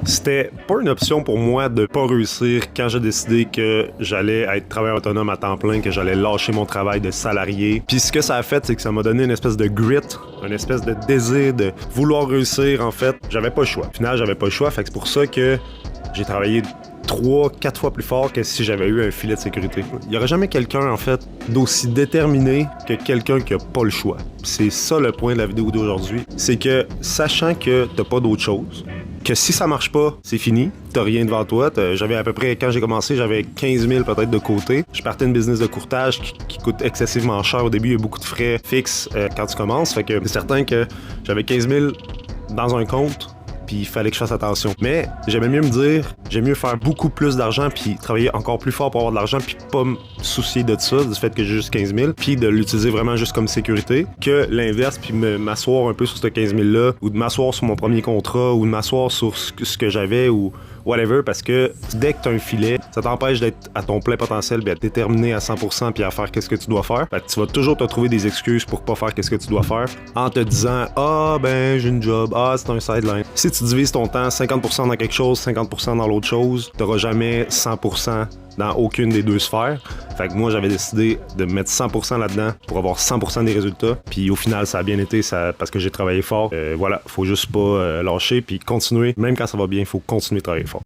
C'était pas une option pour moi de pas réussir quand j'ai décidé que j'allais être travailleur autonome à temps plein, que j'allais lâcher mon travail de salarié. Puis ce que ça a fait, c'est que ça m'a donné une espèce de grit, une espèce de désir de vouloir réussir, en fait. J'avais pas le choix. Au final, j'avais pas le choix, fait que c'est pour ça que j'ai travaillé 3-4 fois plus fort que si j'avais eu un filet de sécurité. Il n'y aurait jamais quelqu'un, en fait, d'aussi déterminé que quelqu'un qui a pas le choix. C'est ça le point de la vidéo d'aujourd'hui. C'est que, sachant que t'as pas d'autre chose, que si ça marche pas, c'est fini. T'as rien devant toi. J'avais à peu près, quand j'ai commencé, j'avais 15 000 peut-être de côté. Je partais d'une business de courtage qui coûte excessivement cher. Au début, il y a beaucoup de frais fixes quand tu commences. Fait que c'est certain que j'avais 15 000 dans un compte. Puis il fallait que je fasse attention. Mais j'aimais mieux me dire, j'aime mieux faire beaucoup plus d'argent puis travailler encore plus fort pour avoir de l'argent puis pas me soucier de ça, du fait que j'ai juste 15 000, puis de l'utiliser vraiment juste comme sécurité, que l'inverse, puis m'asseoir un peu sur ce 15 000-là, ou de m'asseoir sur mon premier contrat, ou de m'asseoir sur ce que j'avais, ou whatever, parce que dès que tu as un filet, ça t'empêche d'être à ton plein potentiel, bien, déterminé à 100% puis à faire qu'est-ce que tu dois faire. Fait que tu vas toujours te trouver des excuses pour pas faire qu'est-ce que tu dois faire en te disant « Ah, ben, j'ai une job. Ah, c'est un sideline. » Si tu divises ton temps 50% dans quelque chose, 50% dans l'autre chose, t'auras jamais 100% dans aucune des deux sphères. Fait que moi, j'avais décidé de mettre 100% là-dedans pour avoir 100% des résultats. Puis au final, ça a bien été parce que j'ai travaillé fort. Voilà, faut juste pas lâcher puis continuer. Même quand ça va bien, il faut continuer de travailler fort.